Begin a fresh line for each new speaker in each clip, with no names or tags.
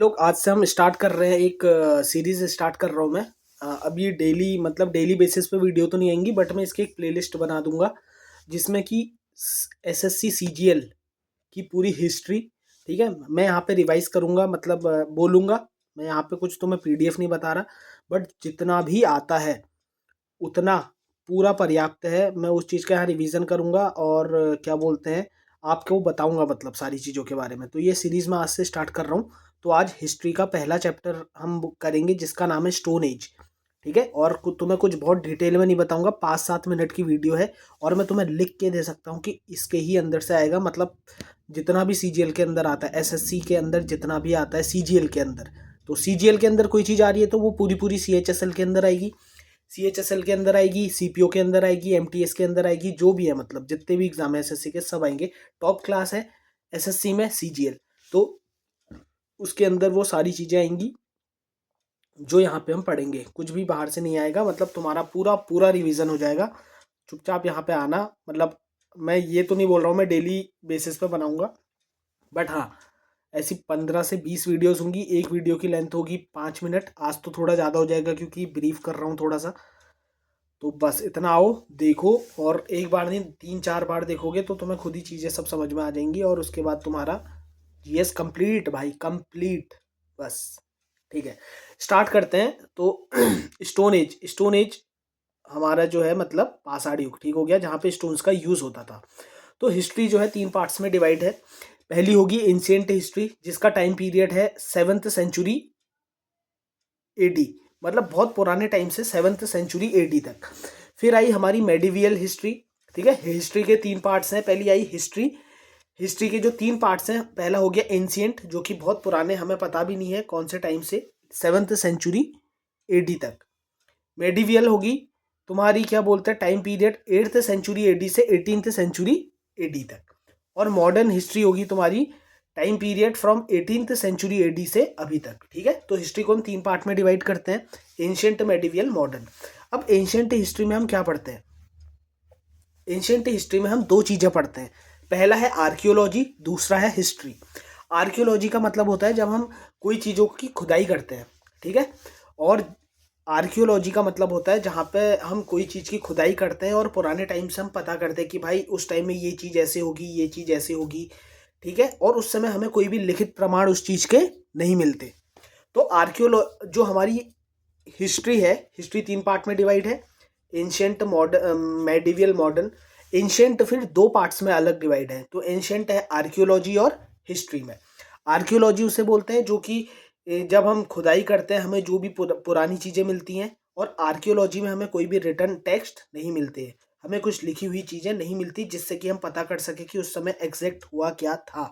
लोग आज से हम स्टार्ट कर रहे हैं एक सीरीज स्टार्ट कर रहा हूँ मैं। अभी डेली मतलब डेली बेसिस पे वीडियो तो नहीं आएंगी, बट मैं इसकी एक प्लेलिस्ट बना दूंगा जिसमें कि एसएससी सीजीएल की पूरी हिस्ट्री, ठीक है, मैं यहाँ पे रिवाइज करूंगा, मतलब बोलूंगा। मैं यहाँ पे कुछ तो मैं पीडीएफ नहीं बता रहा, बट जितना भी आता है उतना पूरा पर्याप्त है। मैं उस चीज़ का यहाँ रिवीजन करूंगा और क्या बोलते हैं, आपको बताऊंगा, मतलब सारी चीज़ों के बारे में। तो ये सीरीज मैं आज से स्टार्ट कर रहा हूँ। तो आज हिस्ट्री का पहला चैप्टर हम करेंगे जिसका नाम है स्टोन एज, ठीक है। और तुम्हें कुछ बहुत डिटेल में नहीं बताऊंगा, 5-7 मिनट की वीडियो है और मैं तुम्हें लिख के दे सकता हूँ कि इसके ही अंदर से आएगा, मतलब जितना भी सीजीएल के अंदर आता है, एसएससी के अंदर जितना भी आता है सीजीएल के अंदर, तो सीजीएल के अंदर कोई चीज़ आ रही है तो वो पूरी पूरी सीएचएसएल के अंदर आएगी, सीएचएसएल के अंदर आएगी, सीपीओ के अंदर आएगी, एमटीएस के अंदर आएगी, जो भी है, मतलब जितने भी एग्जाम है एसएससी के सब आएंगे। टॉप क्लास है एसएससी में सीजीएल, तो उसके अंदर वो सारी चीज़ें आएंगी जो यहाँ पे हम पढ़ेंगे। कुछ भी बाहर से नहीं आएगा, मतलब तुम्हारा पूरा पूरा रिवीजन हो जाएगा। चुपचाप यहाँ पे आना, मतलब मैं ये तो नहीं बोल रहा हूँ मैं डेली बेसिस पे बनाऊंगा, बट हाँ, ऐसी 15 से 20 वीडियोस होंगी। एक वीडियो की लेंथ होगी 5 मिनट। आज तो थोड़ा ज़्यादा हो जाएगा क्योंकि ब्रीफ कर रहा हूँ थोड़ा सा। तो बस इतना आओ देखो, और एक बार नहीं 3-4 बार देखोगे तो तुम्हें खुद ही चीज़ें सब समझ में आ जाएंगी, और उसके बाद तुम्हारा जीएस कंप्लीट भाई, कंप्लीट। बस ठीक है, स्टार्ट करते हैं। तो स्टोन एज हमारा जो है मतलब पाषाण युग, ठीक हो गया, जहाँ पे स्टोन्स का यूज़ होता था। तो हिस्ट्री जो है 3 पार्ट्स में डिवाइड है। पहली होगी एंशिएंट हिस्ट्री, जिसका टाइम पीरियड है 7th सेंचुरी एडी, मतलब बहुत पुराने टाइम से 7th सेंचुरी एडी तक। फिर आई हमारी मेडिवियल हिस्ट्री, ठीक है। हिस्ट्री के 3 पार्ट्स हैं। पहली आई हिस्ट्री, हिस्ट्री के जो 3 पार्ट्स हैं, पहला हो गया एंशिएंट, जो कि बहुत पुराने, हमें पता भी नहीं है कौन से टाइम से, 7th सेंचुरी एडी तक। मेडिवियल होगी तुम्हारी, क्या बोलते हैं, time period 8th century AD से 18th सेंचुरी एडी तक। और मॉडर्न हिस्ट्री होगी तुम्हारी time period from 18th century AD से अभी तक, ठीक है। तो हिस्ट्री को हम 3 पार्ट में डिवाइड करते हैं, एंशिएंट, मेडिवियल, मॉडर्न। अब एंशिएंट हिस्ट्री में हम क्या पढ़ते हैं? एंशिएंट हिस्ट्री में हम 2 चीज़ें पढ़ते हैं। पहला है आर्कियोलॉजी, दूसरा है हिस्ट्री। आर्कियोलॉजी का मतलब होता है जब हम कोई चीज़ों की खुदाई करते हैं, ठीक है। और आर्कियोलॉजी का मतलब होता है जहाँ पे हम कोई चीज़ की खुदाई करते हैं और पुराने टाइम से हम पता करते हैं कि भाई उस टाइम में ये चीज़ ऐसे होगी, ये चीज़ ऐसे होगी, ठीक है। और उस समय हमें कोई भी लिखित प्रमाण उस चीज़ के नहीं मिलते। तो जो हमारी हिस्ट्री है, हिस्ट्री 3 पार्ट में डिवाइड है, ancient, modern, medieval, modern. Ancient फिर 2 पार्ट्स में अलग डिवाइड है। तो एंशिएंट है आर्कियोलॉजी और हिस्ट्री में। आर्कियोलॉजी उसे बोलते हैं जो कि जब हम खुदाई करते हैं हमें जो भी पुरानी चीज़ें मिलती हैं, और आर्कियोलॉजी में हमें कोई भी रिटर्न टेक्स्ट नहीं मिलते हैं, हमें कुछ लिखी हुई चीज़ें नहीं मिलती जिससे कि हम पता कर सके कि उस समय एग्जैक्ट हुआ क्या था।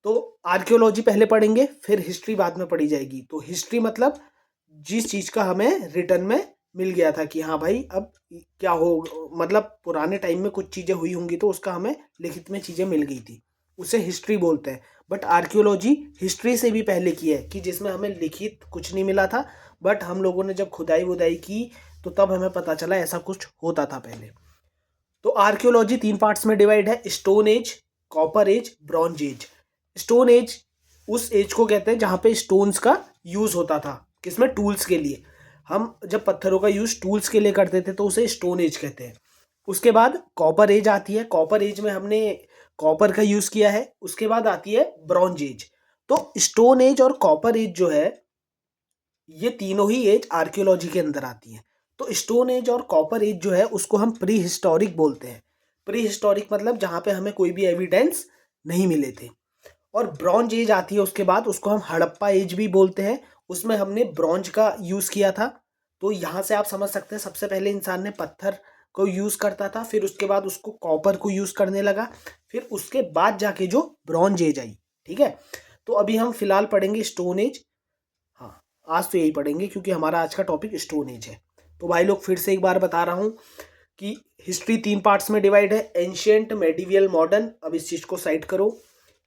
तो आर्कियोलॉजी पहले पढ़ेंगे, फिर हिस्ट्री बाद में पढ़ी जाएगी। तो हिस्ट्री मतलब जिस चीज़ का हमें रिटर्न में मिल गया था कि हाँ भाई अब क्या हो, मतलब पुराने टाइम में कुछ चीज़ें हुई होंगी तो उसका हमें लिखित में चीज़ें मिल गई थी, उसे हिस्ट्री बोलते हैं। बट आर्कियोलॉजी हिस्ट्री से भी पहले की है, कि जिसमें हमें लिखित कुछ नहीं मिला था, बट हम लोगों ने जब खुदाई वुदाई की तो तब हमें पता चला ऐसा कुछ होता था पहले। तो आर्कियोलॉजी 3 पार्ट्स में डिवाइड है, stone age, copper age, bronze age. Stone age उस एज को कहते हैं जहाँ पे स्टोन्स का यूज़ होता था, किसमें, टूल्स के लिए। हम जब पत्थरों का यूज़ टूल्स के लिए करते थे तो उसे स्टोन एज कहते हैं। उसके बाद कॉपर एज आती है, कॉपर एज में हमने कॉपर का यूज़ किया है। उसके बाद आती है ब्रॉन्ज एज। तो स्टोन एज और कॉपर एज जो है, ये तीनों ही एज आर्कियोलॉजी के अंदर आती हैं। तो स्टोन एज और कॉपर एज जो है उसको हम प्री हिस्टोरिक बोलते हैं। प्री हिस्टोरिक मतलब जहाँ पे हमें कोई भी एविडेंस नहीं मिले थे। और ब्रॉन्ज एज आती है उसके बाद, उसको हम हड़प्पा एज भी बोलते हैं। उसमें हमने ब्रॉन्ज का यूज़ किया था। तो यहाँ से आप समझ सकते हैं सबसे पहले इंसान ने पत्थर को यूज़ करता था, फिर उसके बाद उसको कॉपर को यूज़ करने लगा, फिर उसके बाद जाके जो ब्रॉन्ज एज आई, ठीक है। तो अभी हम फिलहाल पढ़ेंगे स्टोन एज। हाँ, आज तो यही पढ़ेंगे क्योंकि हमारा आज का टॉपिक स्टोन एज है। तो भाई लोग फिर से एक बार बता रहा हूँ कि हिस्ट्री 3 पार्ट्स में डिवाइड है, एंशिएंट, मेडिवियल, मॉडर्न। अब इस चीज़ को साइड करो।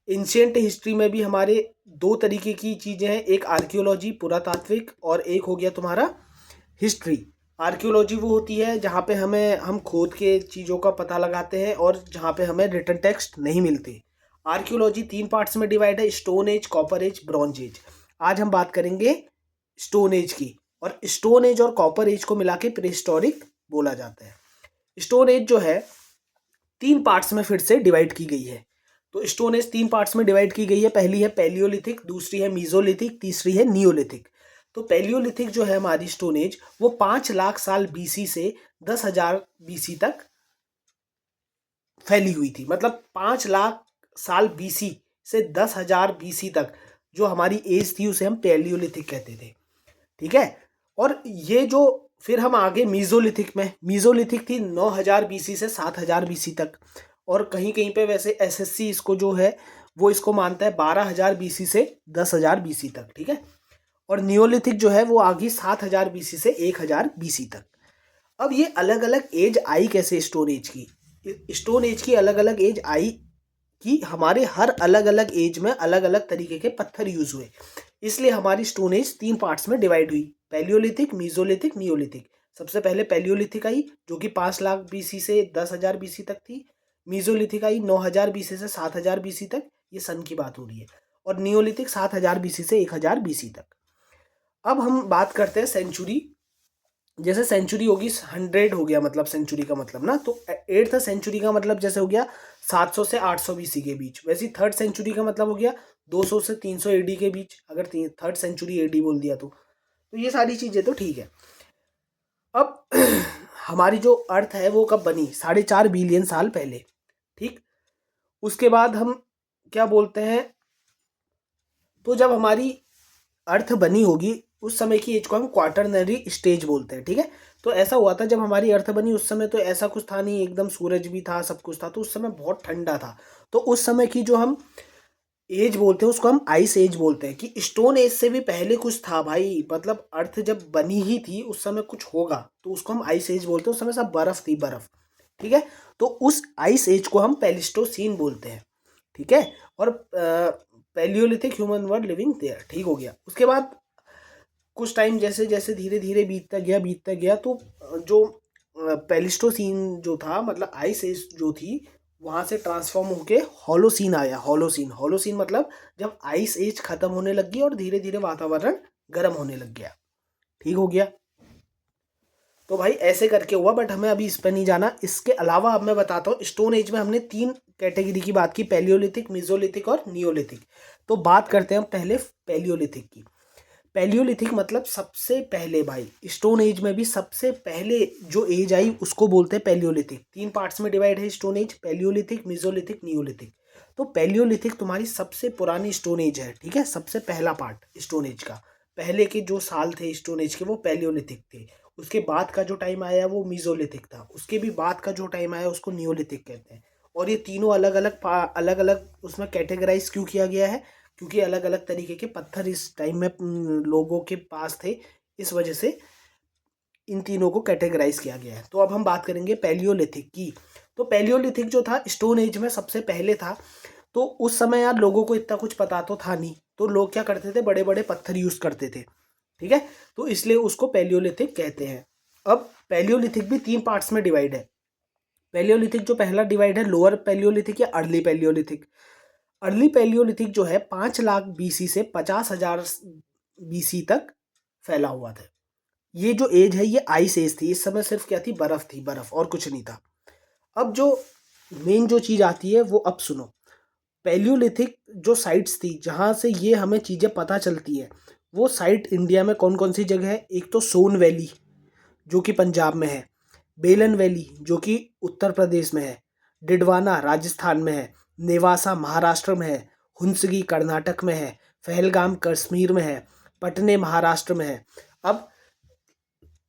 एंशिएंट हिस्ट्री में भी हमारे 2 तरीके की चीज़ें हैं, एक आर्कियोलॉजी पुरातात्विक, और एक हो गया तुम्हारा हिस्ट्री। आर्कियोलॉजी वो होती है जहाँ पे हम खोद के चीज़ों का पता लगाते हैं और जहाँ पे हमें रिटन टेक्स्ट नहीं मिलते। आर्कियोलॉजी 3 पार्ट्स में डिवाइड है, stone age, copper age, bronze age. आज हम बात करेंगे स्टोन एज की, और स्टोन एज और कॉपर एज को मिला के प्रीहिस्टोरिक बोला जाता है। स्टोन एज जो है 3 पार्ट्स में फिर से डिवाइड की गई है। तो स्टोन एज 3 पार्ट्स में डिवाइड की गई है। पहली है पैलियोलिथिक, दूसरी है मीजोलिथिक, तीसरी है नियोलिथिक। तो पैलियोलिथिक जो है हमारी स्टोन एज, वो 5 लाख साल बीसी से 10,000 बीसी तक फैली हुई थी। मतलब 5 लाख साल बीसी से 10,000 बीसी तक जो हमारी एज थी उसे हम पैलियोलिथिक कहते थे। ठीक है। और ये जो फिर हम आगे मीजोलिथिक में, मीजोलिथिक थी 9,000 बीसी से 7,000 बीसी तक, और कहीं कहीं पे वैसे एसएससी इसको जो है वो इसको मानता है 12,000 बीसी से 10,000 बीसी तक। ठीक है। और नियोलिथिक जो है वो आगे 7,000 बीसी से 1,000 बीसी तक। अब ये अलग अलग एज आई कैसे स्टोन एज की? स्टोन एज की अलग अलग एज आई कि हमारे हर अलग अलग एज में अलग अलग तरीके के पत्थर यूज हुए, इसलिए हमारी स्टोन एज 3 पार्ट्स में डिवाइड हुई, पैलियोलिथिक, मीजोलिथिक, नियोलिथिक। सबसे पहले पैलियोलिथिक आई जो कि 5 लाख बीसी से 10,000 बीसी तक थी। मीजोलिथिक आई 9,000 बीसी से 7,000 बीसी तक, ये सन की बात हो रही है। और नियोलिथिक 7,000 बीसी से 1,000 बीसी तक। अब हम बात करते हैं सेंचुरी। जैसे सेंचुरी होगी 100 हो गया, मतलब सेंचुरी का मतलब ना, तो 8th सेंचुरी का मतलब जैसे हो गया 700 से 800 बीसी के बीच। वैसे 3rd सेंचुरी का मतलब हो गया 200 से 300 एडी के बीच, अगर 3rd सेंचुरी एडी बोल दिया तो ये सारी चीज़ें तो ठीक है। अब हमारी जो अर्थ है वो कब बनी? 4.5 बिलियन साल पहले। ठीक। उसके बाद हम क्या बोलते हैं, तो जब हमारी अर्थ बनी होगी उस समय की एज को हम क्वाटरनरी स्टेज बोलते हैं। ठीक है। तो ऐसा हुआ था जब हमारी अर्थ बनी, उस समय तो ऐसा कुछ था नहीं, एकदम सूरज भी था, सब कुछ था, तो उस समय बहुत ठंडा था। तो उस समय की जो हम एज बोलते हैं उसको हम आइस एज बोलते हैं, कि स्टोन एज से भी पहले कुछ था भाई, मतलब अर्थ जब बनी ही थी उस समय कुछ होगा, तो उसको हम आइस एज बोलते हैं। उस समय सब बर्फ थी, बर्फ। ठीक है। तो उस आइस एज को हम पेलिस्टोसीन बोलते हैं। ठीक है। और palaeolithic human were living there. ठीक हो गया। उसके बाद कुछ टाइम जैसे जैसे धीरे धीरे बीतता गया, तो जो पेलिस्टोसीन जो था, मतलब आइस एज जो थी, वहां से ट्रांसफॉर्म होके होलोसीन आया। होलोसीन, होलोसीन मतलब जब आइस एज खत्म होने लगी और धीरे धीरे वातावरण गर्म होने लग गया। ठीक हो गया। तो भाई ऐसे करके हुआ, बट हमें अभी इस पर नहीं जाना। इसके अलावा अब मैं बताता हूँ, स्टोन एज में हमने 3 कैटेगरी की बात की, पैलियोलिथिक, मीजोलिथिक और नियोलिथिक। तो बात करते हैं हम पहले पैलियोलिथिक की। पैलियोलिथिक मतलब सबसे पहले, भाई स्टोन एज में भी सबसे पहले जो एज आई उसको बोलते हैं पैलियोलिथिक। 3 पार्ट्स में डिवाइड है stone as, Palaeolithic, mesolithic, Neolithic. तो पैलियोलिथिक तुम्हारी सबसे पुरानी स्टोन एज है। ठीक है। सबसे पहला पार्ट स्टोन एज का, पहले के जो साल थे स्टोन एज के वो पैलियोलिथिक थे। उसके बाद का जो टाइम आया वो मीजोलिथिक था। उसके भी बाद का जो टाइम आया उसको नियोलिथिक कहते हैं। और ये तीनों अलग अलग उसमें कैटेगराइज क्यों किया गया है? क्योंकि अलग अलग तरीके के पत्थर इस टाइम में लोगों के पास थे, इस वजह से इन तीनों को कैटेगराइज किया गया है। तो अब हम बात करेंगे पैलियोलिथिक की। तो पैलियोलिथिक जो था स्टोन एज में सबसे पहले था। तो उस समय यार लोगों को इतना कुछ पता तो था नहीं, तो लोग क्या करते थे, बड़े बड़े पत्थर यूज करते थे। ठीक है। तो इसलिए उसको पैलियोलिथिक कहते हैं। अब पैलियोलिथिक भी 3 पार्ट्स में डिवाइड है। पैलियोलिथिक जो पहला डिवाइड है, लोअर पैलियोलिथिक या अर्ली पैलियोलिथिक। अर्ली पैलियोलिथिक जो है 5 लाख बीसी से 50,000 बीसी तक फैला हुआ था। ये जो एज है ये आइस एज थी। इस समय सिर्फ क्या थी, बर्फ थी, बर्फ, और कुछ नहीं था। अब जो मेन जो चीज आती है वो अब सुनो। पैलियोलिथिक जो साइट्स थी जहाँ से ये हमें चीजें पता चलती है, वो साइट इंडिया में कौन कौन सी जगह है? एक तो सोन वैली जो कि पंजाब में है, बेलन वैली जो कि उत्तर प्रदेश में है, डिडवाना राजस्थान में है, नेवासा महाराष्ट्र में है, हुंसगी कर्नाटक में है, पहलगाम कश्मीर में है, पटने महाराष्ट्र में है। अब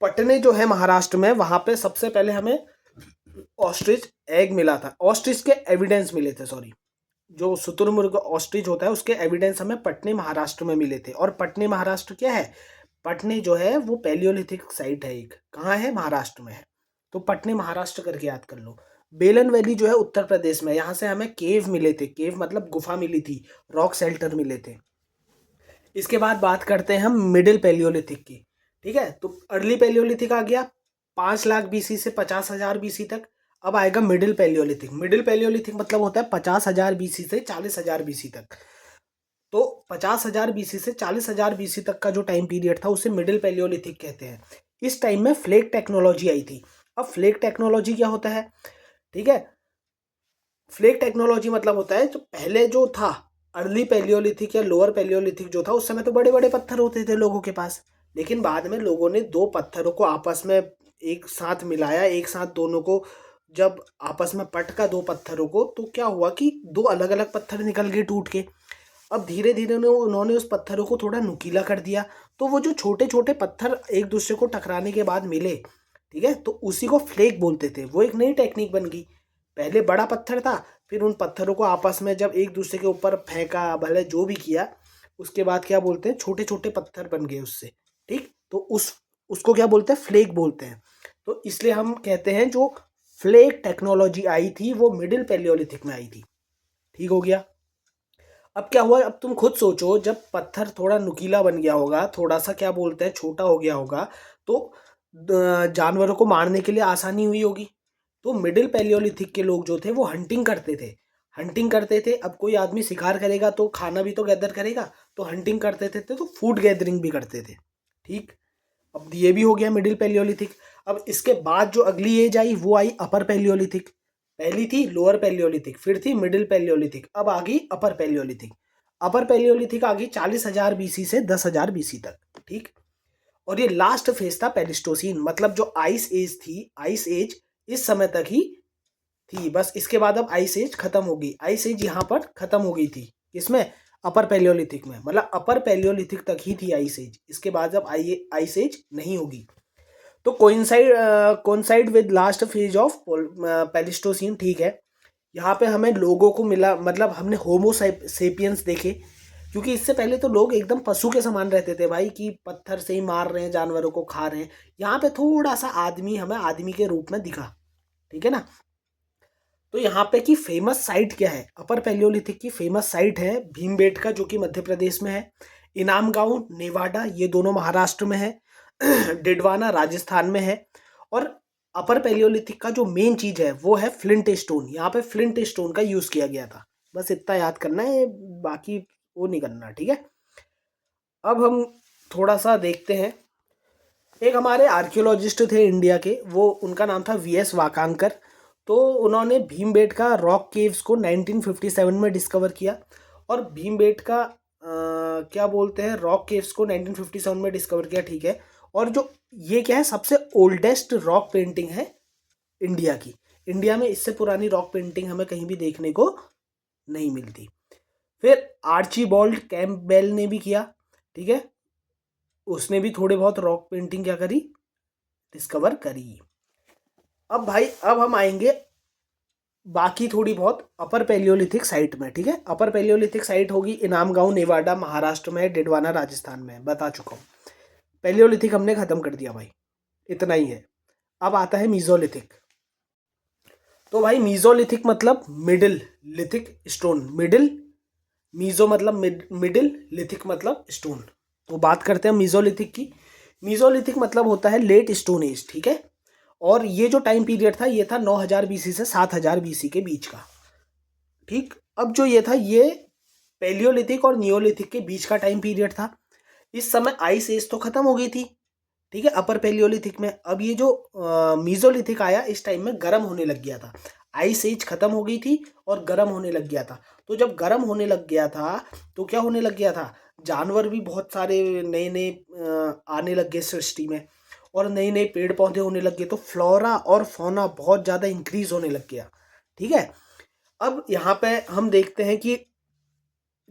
पटने जो है महाराष्ट्र में, वहां पे सबसे पहले हमें ऑस्ट्रिच एग मिला था, ऑस्ट्रिच के एविडेंस मिले थे, सॉरी, जो शुतुरमुर्ग ऑस्ट्रिच होता है उसके एविडेंस हमें पटने महाराष्ट्र में मिले थे। और पटने महाराष्ट्र क्या है? पटने जो है वो पैलियोलिथिक साइट है, एक कहाँ है, महाराष्ट्र में है। तो पटने महाराष्ट्र करके याद कर लो। बेलन वैली जो है उत्तर प्रदेश में, यहाँ से हमें केव मिले थे, केव मतलब गुफा मिली थी, रॉक शेल्टर मिले थे। इसके बाद बात करते हैं हम मिडिल पैलियोलिथिक की। ठीक है। तो अर्ली पैलियोलिथिक आ गया 5 लाख बीसी से 50,000 बीसी तक। अब आएगा मिडिल पैलियोलिथिक। मिडिल पैलियोलिथिक मतलब होता है 50,000 बीसी से 40,000 बीसी तक। तो 50,000 बीसी से 40,000 बीसी तक का जो टाइम पीरियड था उसे मिडिल पैलियोलिथिक कहते हैं। इस टाइम में फ्लेक टेक्नोलॉजी आई थी। अब फ्लेक टेक्नोलॉजी क्या होता है, ठीक है, फ्लेक टेक्नोलॉजी मतलब होता है जो पहले जो था अर्ली पैलियोलिथिक या लोअर पैलियोलिथिक जो था, उस समय तो बड़े बड़े पत्थर होते थे लोगों के पास, लेकिन बाद में लोगों ने दो पत्थरों को आपस में एक साथ मिलाया, एक साथ दोनों को जब आपस में पटका दो पत्थरों को, तो क्या हुआ कि दो अलग अलग पत्थर निकल गए टूट के। अब धीरे धीरे उन्होंने उस पत्थरों को थोड़ा नुकीला कर दिया, तो वो जो छोटे छोटे पत्थर एक दूसरे को टकराने के बाद मिले, ठीक है, तो उसी को फ्लेक बोलते थे। वो एक नई टेक्निक बन गई। पहले बड़ा पत्थर था, फिर उन पत्थरों को आपस में जब एक दूसरे के ऊपर फेंका, भले जो भी किया, उसके बाद क्या बोलते हैं, छोटे छोटे पत्थर बन गए उससे, ठीक। तो उसको क्या बोलते हैं, फ्लेक बोलते हैं। तो इसलिए हम कहते हैं जो फ्लेक टेक्नोलॉजी आई थी वो मिडिल पैलियोलिथिक में आई थी। ठीक हो गया। अब क्या हुआ, अब तुम खुद सोचो, जब पत्थर थोड़ा नुकीला बन गया होगा, थोड़ा सा क्या बोलते हैं छोटा हो गया होगा, तो जानवरों को मारने के लिए आसानी हुई होगी। तो मिडिल पैलियोलिथिक के लोग जो थे वो हंटिंग करते थे। हंटिंग करते थे। अब कोई आदमी शिकार करेगा तो खाना भी तो गैदर करेगा, तो हंटिंग करते थे, तो फूड गैदरिंग भी करते थे। ठीक। अब ये भी हो गया मिडिल पैलियोलिथिक। अब इसके बाद जो अगली एज आई वो आई अपर पैलियोलिथिक। पहली थी लोअर पैलियोलिथिक, फिर थी मिडिल पैलियोलिथिक, अब आ गई अपर पैलियोलिथिक। अपर पैलियोलिथिक आ गई 40,000 बीसी से 10,000 बीसी तक। ठीक। और ये लास्ट फेज था पेलिस्टोसीन, मतलब जो आइस एज थी, आइस एज इस समय तक ही थी बस। इसके बाद अब आइस एज खत्म हो गई। आइस एज यहाँ पर खत्म हो गई थी, इसमें अपर पैलियोलिथिक में, मतलब अपर पैलियोलिथिक तक ही थी आइस एज। इसके बाद अब आइस एज नहीं होगी। तो coincide with last phase of pleistocene. ठीक है। यहाँ पे हमें लोगों को मिला, मतलब हमने होमो सेपियंस देखे, क्योंकि इससे पहले तो लोग एकदम पशु के समान रहते थे भाई, कि पत्थर से ही मार रहे हैं, जानवरों को खा रहे हैं। यहाँ पे थोड़ा सा आदमी हमें आदमी के रूप में दिखा। ठीक है ना। तो यहाँ पे की फेमस साइट क्या है, अपर पैलियोलिथिक की फेमस साइट है भीमबेटका, जो कि मध्य प्रदेश में है। इनाम गांव नेवाडा, ये दोनों महाराष्ट्र में है। डिडवाना राजस्थान में है। और अपर पैलियोलिथिक का जो मेन चीज है वो है फ्लिंट स्टोन। यहाँ पे फ्लिंट स्टोन का यूज किया गया था। बस इतना याद करना है, बाकी वो नहीं करना। ठीक है। अब हम थोड़ा सा देखते हैं। एक हमारे आर्कियोलॉजिस्ट थे इंडिया के, वो उनका नाम था वीएस वाकांकर। तो उन्होंने भीमबेटका रॉक केव्स को 1957 में डिस्कवर किया। और भीमबेटका क्या बोलते हैं, रॉक केव्स को 1957 में डिस्कवर किया। ठीक है। और जो ये क्या है, सबसे ओल्डेस्ट रॉक पेंटिंग है इंडिया की। इंडिया में इससे पुरानी रॉक पेंटिंग हमें कहीं भी देखने को नहीं मिलती। फिर आर्चीबॉल्ड कैम्पबेल ने भी किया। ठीक है। उसने भी थोड़े बहुत रॉक पेंटिंग क्या करी, डिस्कवर करी। अब भाई, अब हम आएंगे बाकी थोड़ी बहुत अपर पैलियोलिथिक साइट में। ठीक है। अपर पैलियोलिथिक साइट होगी इनाम गांव नेवाडा महाराष्ट्र में, डिडवाना राजस्थान में, बता चुका हूँ। पैलियोलिथिक हमने खत्म कर दिया भाई, इतना ही है। अब आता है मीजोलिथिक। तो भाई मीजोलिथिक मतलब middle lithic stone. Middle, meso मतलब मिडिल, लिथिक मतलब स्टोन। तो बात करते हैं मीजोलिथिक की। मीजोलिथिक मतलब होता है लेट स्टोन एज। ठीक है। और ये जो टाइम पीरियड था ये था 9000 बीसी से 7000 बीसी के बीच का। ठीक। अब जो ये था ये पैलियोलिथिक और नियोलिथिक के बीच का टाइम पीरियड था। इस समय आइस एज तो खत्म हो गई थी। ठीक है, अपर पैलियोलिथिक में। अब ये जो मीजोलिथिक आया, इस टाइम में गर्म होने लग गया था। आइस एज खत्म हो गई थी और गर्म होने लग गया था। तो जब गर्म होने लग गया था तो क्या होने लग गया था, जानवर भी बहुत सारे नए नए आने लग गए सृष्टि में, और नए नए पेड़ पौधे होने लग गए। तो फ्लोरा और फौना बहुत ज़्यादा इंक्रीज होने लग गया। ठीक है। अब यहाँ पे हम देखते हैं कि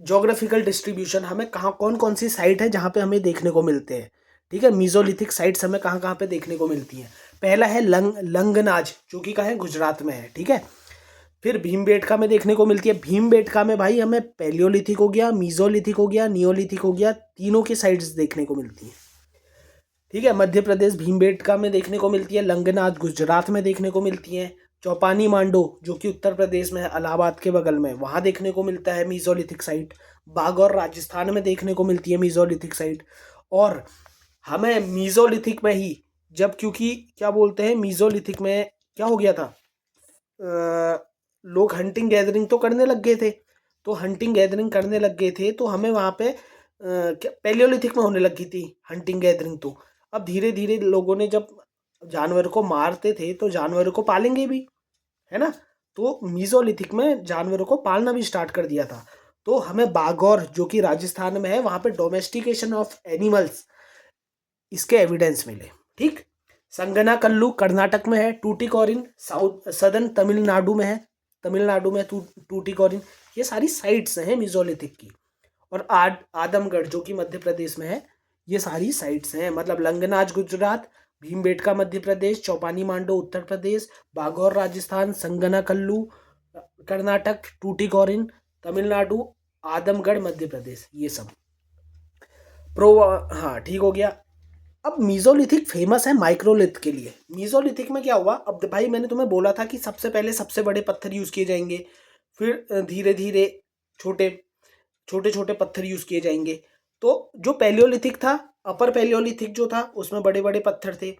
जोग्राफिकल डिस्ट्रीब्यूशन हमें कहाँ, कौन कौन सी साइट है जहाँ पे हमें देखने को मिलते हैं। ठीक है। मीजोलिथिक साइट्स हमें कहाँ कहाँ पे देखने को मिलती हैं। पहला है लंगनाज, जो कि कहाँ है, गुजरात में है। ठीक है। फिर भीमबेटका में देखने को मिलती है। भीमबेटका में भाई हमें पैलियोलिथिक हो गया, मीजोलिथिक हो गया, नियोलिथिक हो गया, तीनों की साइट्स देखने को मिलती हैं। ठीक है। मध्य प्रदेश भीमबेटका में देखने को मिलती है। लंगनाथ गुजरात में देखने को मिलती है। चौपानी मांडो, जो कि उत्तर प्रदेश में है, इलाहाबाद के बगल में, वहाँ देखने को मिलता है मीजोलिथिक साइट। बागौर राजस्थान में देखने को मिलती है मीजोलिथिक साइट। और हमें मीजोलिथिक में ही, जब क्योंकि क्या बोलते हैं, मीजोलिथिक में क्या हो गया था, लोग हंटिंग गैदरिंग तो करने लग गए थे। तो हंटिंग गैदरिंग करने लग गए थे, तो हमें वहाँ पे पैलियोलिथिक में होने लगी थी हंटिंग गैदरिंग। तो अब धीरे धीरे लोगों ने जब जानवर को मारते थे तो जानवरों को पालेंगे भी, है ना। तो मीजोलिथिक में जानवरों को पालना भी स्टार्ट कर दिया था। तो हमें बागौर जो कि राजस्थान में है, वहाँ पे डोमेस्टिकेशन ऑफ एनिमल्स, इसके एविडेंस मिले। ठीक। संगनाकल्लू कर्नाटक में है, टूटिकोरिन साउथ सदर्न तमिलनाडु में है, तमिलनाडु में टूटिकोरिन। ये सारी साइट्स हैं मीजोलिथिक की। और आदमगढ़ जो कि मध्य प्रदेश में है, ये सारी साइट्स हैं। मतलब लंगनाज गुजरात, भीमबेटका मध्य प्रदेश, चौपानी मांडो उत्तर प्रदेश, बागौर राजस्थान, संगनाकल्लू कर्नाटक, टूटिकोरिन तमिलनाडु, आदमगढ़ मध्य प्रदेश, ये सब प्रो। हाँ ठीक हो गया। अब मीजोलिथिक फेमस है माइक्रोलिथ के लिए। मीजोलिथिक में क्या हुआ, अब भाई मैंने तुम्हें बोला था कि सबसे पहले सबसे बड़े पत्थर यूज किए जाएंगे, फिर धीरे धीरे छोटे छोटे छोटे पत्थर यूज किए जाएंगे। तो जो पैलियोलिथिक था, अपर पैलियोलिथिक जो था, उसमें बड़े बड़े पत्थर थे।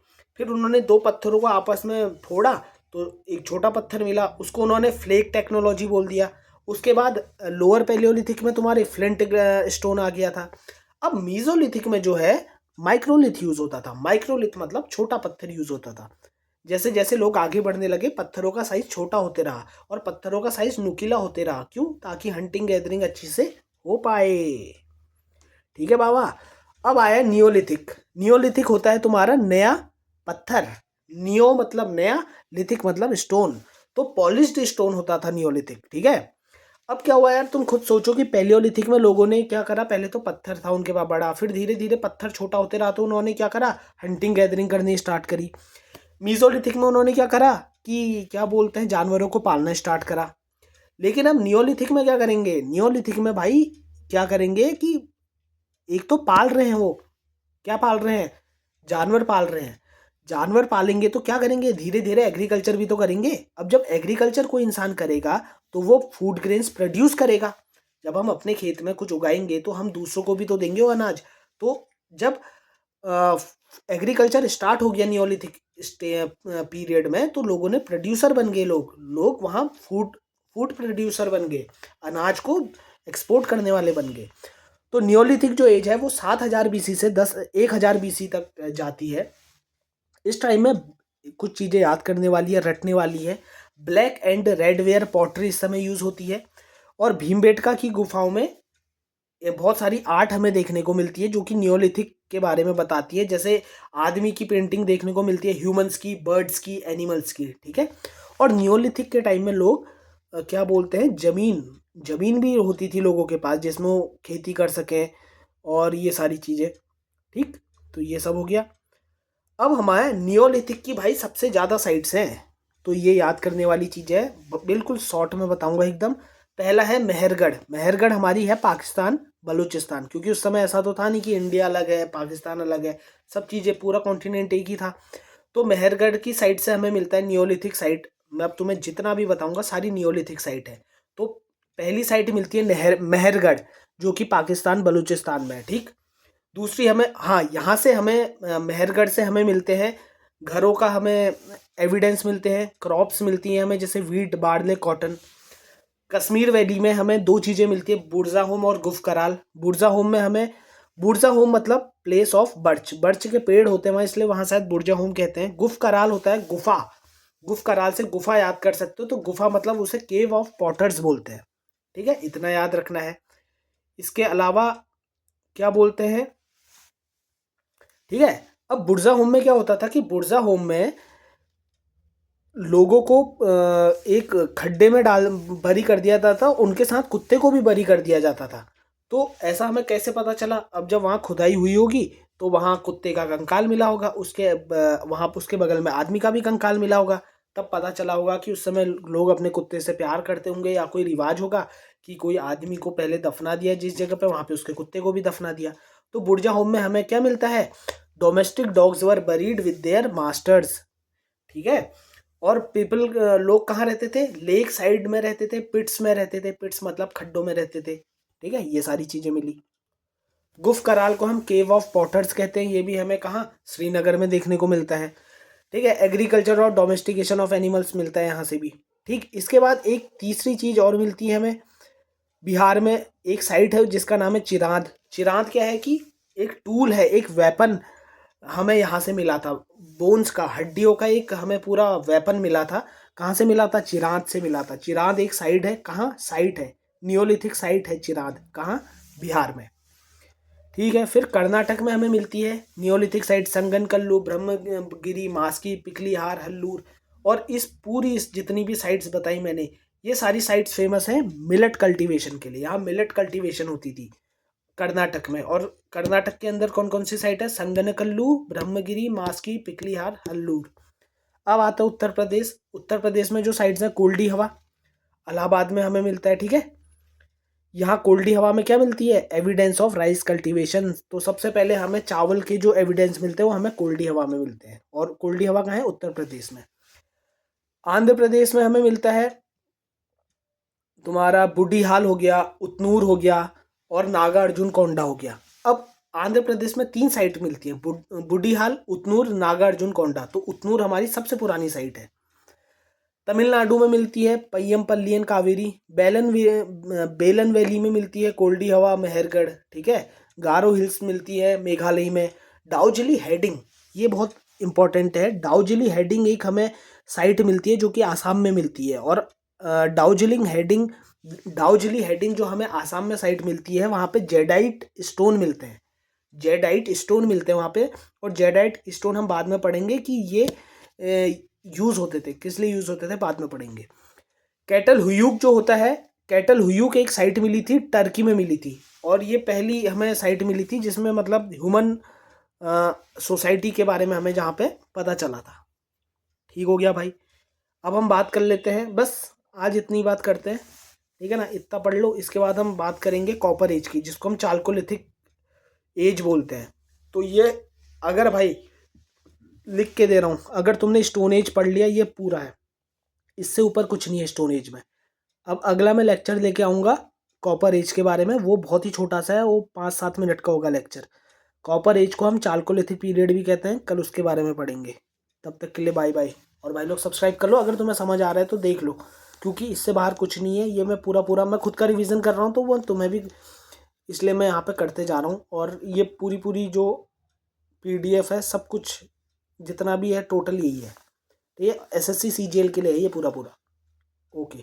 फिर उन्होंने दो पत्थरों को आपस में फोड़ा तो एक छोटा पत्थर मिला, उसको उन्होंने फ्लेक टेक्नोलॉजी बोल दिया। उसके बाद लोअर पैलियोलिथिक में तुम्हारे फ्लिंट स्टोन आ गया था। अब मीजोलिथिक में जो है माइक्रोलिथ यूज होता था। माइक्रोलिथ मतलब छोटा पत्थर यूज होता था। जैसे जैसे लोग आगे बढ़ने लगे, पत्थरों का साइज छोटा होते रहा और पत्थरों का साइज नुकीला होते रहा। क्यों? ताकि हंटिंग गैदरिंग अच्छी से हो पाए। ठीक है बाबा। अब आया नियोलिथिक। नियोलिथिक होता है तुम्हारा नया पत्थर। नियो मतलब नया, लिथिक मतलब स्टोन। तो पॉलिश्ड स्टोन होता था नियोलिथिक। ठीक है। अब क्या हुआ यार, तुम खुद सोचो कि पैलियोलिथिक में लोगों ने क्या करा, पहले तो पत्थर था उनके पास बड़ा, फिर धीरे धीरे पत्थर छोटा होते रहा, तो उन्होंने क्या करा, हंटिंग गैदरिंग करनी स्टार्ट करी। मीजोलिथिक में उन्होंने क्या करा कि क्या बोलते हैं, जानवरों को पालना स्टार्ट करा। लेकिन अब नियोलिथिक में क्या करेंगे, नियोलिथिक में भाई क्या करेंगे कि एक तो पाल रहे हैं वो, क्या पाल रहे हैं, जानवर पाल रहे हैं। जानवर पालेंगे तो क्या करेंगे, धीरे धीरे एग्रीकल्चर भी तो करेंगे। अब जब एग्रीकल्चर कोई इंसान करेगा तो वो फूड ग्रेन्स प्रोड्यूस करेगा। जब हम अपने खेत में कुछ उगाएंगे तो हम दूसरों को भी तो देंगे वो अनाज। तो जब एग्रीकल्चर स्टार्ट हो गया नियोलिथिक पीरियड में, तो लोगों ने प्रोड्यूसर बन गए, लोग लोग वहाँ फूड फूड प्रोड्यूसर बन गए, अनाज को एक्सपोर्ट करने वाले बन गए। तो नियोलिथिक जो एज है वो 7000 BC से 10,000 BC तक जाती है। इस टाइम में कुछ चीज़ें याद करने वाली है, रटने वाली है। Black and red ware pottery इस समय यूज होती है। और भीमबेटका की गुफाओं में ये बहुत सारी आर्ट हमें देखने को मिलती है जो कि नियोलिथिक के बारे में बताती है। जैसे आदमी की पेंटिंग देखने को मिलती है, ह्यूमंस की, बर्ड्स की, एनिमल्स की। ठीक है। और नियोलिथिक के टाइम में लोग क्या बोलते हैं, जमीन जमीन भी होती थी लोगों के पास जिसमें वो खेती कर सकें और ये सारी चीज़ें। ठीक। तो ये सब हो गया। अब हमारे नियोलिथिक की भाई सबसे ज़्यादा साइट्स हैं, तो ये याद करने वाली चीज़ है। बिल्कुल शॉर्ट में बताऊंगा एकदम। पहला है मेहरगढ़। मेहरगढ़ हमारी है पाकिस्तान बलूचिस्तान, क्योंकि उस समय ऐसा तो था नहीं कि इंडिया अलग है पाकिस्तान अलग है, सब चीज़ें पूरा कॉन्टिनेंट एक ही था। तो मेहरगढ़ की साइट से हमें मिलता है नियोलिथिक साइट। मैं अब तुम्हें जितना भी बताऊंगा सारी नियोलिथिक साइट है। तो पहली साइट मिलती है मेहरगढ़, जो कि पाकिस्तान बलूचिस्तान में है। ठीक। दूसरी हमें, हाँ, यहाँ से हमें मेहरगढ़ से हमें मिलते हैं घरों का, हमें एविडेंस मिलते हैं, क्रॉप्स मिलती हैं हमें, जैसे wheat, barley, cotton. Kashmir valley में हमें दो चीज़ें मिलती है, बुर्जा होम और गुफ कराल। बुर्जा होम में हमें, बुर्जा होम मतलब प्लेस ऑफ बर्च, बर्च के पेड़ होते हैं वहाँ, इसलिए वहाँ शायद बुर्जा होम कहते हैं। गुफ कराल होता है गुफा, गुफ कराल से गुफा याद कर सकते हो, तो गुफा मतलब उसे केव ऑफ पॉटर्स बोलते हैं। ठीक है, इतना याद रखना है। इसके अलावा क्या बोलते हैं, ठीक है। अब बुर्जा होम में क्या होता था कि बुर्जा होम में लोगों को एक खड्डे में डाल बरी कर दिया जाता था, उनके साथ कुत्ते को भी बरी कर दिया जाता था। तो ऐसा हमें कैसे पता चला, अब जब वहाँ खुदाई हुई होगी तो वहाँ कुत्ते का कंकाल मिला होगा, उसके वहाँ उसके बगल में आदमी का भी कंकाल मिला होगा। तब पता चला होगा कि उस समय लोग अपने कुत्ते से प्यार करते होंगे, या कोई रिवाज होगा कि कोई आदमी को पहले दफना दिया जिस जगह पे, वहाँ पे उसके कुत्ते को भी दफना दिया। तो बुर्जा होम में हमें क्या मिलता है, domestic dogs were buried with their masters. ठीक है। और पीपल, लोग कहाँ रहते थे, लेक साइड में रहते थे, पिट्स में रहते थे, पिट्स मतलब खड्डों में रहते थे। ठीक है, ये सारी चीज़ें मिली। गुफ कराल को हम केव ऑफ पॉटर्स कहते हैं, ये भी हमें कहाँ, श्रीनगर में देखने को मिलता है। ठीक है। एग्रीकल्चर और डोमेस्टिकेशन ऑफ एनिमल्स मिलता है यहाँ से भी। ठीक। इसके बाद एक तीसरी चीज़ और मिलती है हमें, बिहार में एक साइट है जिसका नाम है चिरांद। चिरांद क्या है कि एक टूल है, एक वेपन हमें यहाँ से मिला था, बोन्स का, हड्डियों का एक हमें पूरा वेपन मिला था। कहाँ से मिला था? चिरांद से मिला था। चिरांद एक साइट है, कहाँ साइट है, नियोलिथिक साइट है चिरांद, कहाँ? बिहार में। ठीक है, फिर कर्नाटक में हमें मिलती है नियोलिथिक साइट संगनकल्लू, ब्रह्मगिरी, मास्की, पिकलीहार, हल्लूर। और इस पूरी इस जितनी भी साइट्स बताई मैंने, ये सारी साइट्स फेमस हैं मिलेट कल्टीवेशन के लिए। यहाँ मिलेट कल्टीवेशन होती थी कर्नाटक में। और कर्नाटक के अंदर कौन कौन सी साइट है? संगनकल्लू, ब्रह्मगिरी, मास्की, पिकलीहार, हल्लूर। अब आता है उत्तर प्रदेश। उत्तर प्रदेश में जो साइट्स हैं, कोल्डी हवा, इलाहाबाद में हमें मिलता है। ठीक है, यहाँ कोल्डी हवा में क्या मिलती है? Evidence of rice cultivation. तो सबसे पहले हमें चावल के जो एविडेंस मिलते हैं वो हमें कोल्डी हवा में मिलते हैं। और कोल्डी हवा कहाँ है? उत्तर प्रदेश में। आंध्र प्रदेश में हमें मिलता है तुम्हारा बुढ़ीहाल हो गया, उतनूर हो गया, और नागा अर्जुन कोंडा हो गया। अब आंध्र प्रदेश में 3 साइट मिलती है, बुढ़ीहाल, उतनूर, नागा अर्जुन कोंडा। तो उतनूर हमारी सबसे पुरानी साइट है। तमिलनाडु में मिलती है पय्यमपल्लियन कावेरी। बेलन वैली में मिलती है कोल्डी हवा, मेहरगढ़। ठीक है, गारो हिल्स मिलती है मेघालय में। दार्जिलिंग हेडिंग, ये बहुत इंपॉर्टेंट है। दार्जिलिंग हेडिंग एक हमें साइट मिलती है जो कि आसाम में मिलती है। और दार्जिलिंग हेडिंग जो हमें आसाम में साइट मिलती है, वहाँ पे जेडाइट स्टोन मिलते हैं। जेडाइट स्टोन मिलते हैं वहाँ पे। और जेडाइट स्टोन हम बाद में पढ़ेंगे कि ये यूज़ होते थे, किस लिए यूज़ होते थे, बाद में पढ़ेंगे। कैटल हुयूक जो होता है, कैटल हुयूक एक साइट मिली थी, टर्की में मिली थी। और ये पहली हमें साइट मिली थी जिसमें मतलब ह्यूमन सोसाइटी के बारे में हमें जहाँ पे पता चला था। ठीक हो गया भाई। अब हम बात कर लेते हैं, बस आज इतनी बात करते हैं, ठीक है ना, इतना पढ़ लो। इसके बाद हम बात करेंगे कॉपर एज की, जिसको हम चाल्कोलिथिक एज बोलते हैं। तो ये अगर भाई लिख के दे रहा हूँ, अगर तुमने स्टोन एज पढ़ लिया, ये पूरा है, इससे ऊपर कुछ नहीं है स्टोन एज में। अब अगला मैं लेक्चर लेके आऊँगा कॉपर एज के बारे में, वो बहुत ही छोटा सा है, वो 5-7 मिनट का होगा लेक्चर। कॉपर एज को हम चाल्कोलिथिक पीरियड भी कहते हैं, कल उसके बारे में पढ़ेंगे। तब तक के लिए बाय बाय। और भाई लोग सब्सक्राइब कर लो, अगर तुम्हें समझ आ रहा है तो देख लो, क्योंकि इससे बाहर कुछ नहीं है। ये मैं पूरा मैं खुद का रिवीजन कर रहा हूँ, तो वो तुम्हें भी, इसलिए मैं यहाँ पे करते जा रहा हूँ। और ये पूरी जो PDF है, सब कुछ जितना भी है टोटल यही है। तो ये SSC CGL के लिए है ये पूरा। ओके।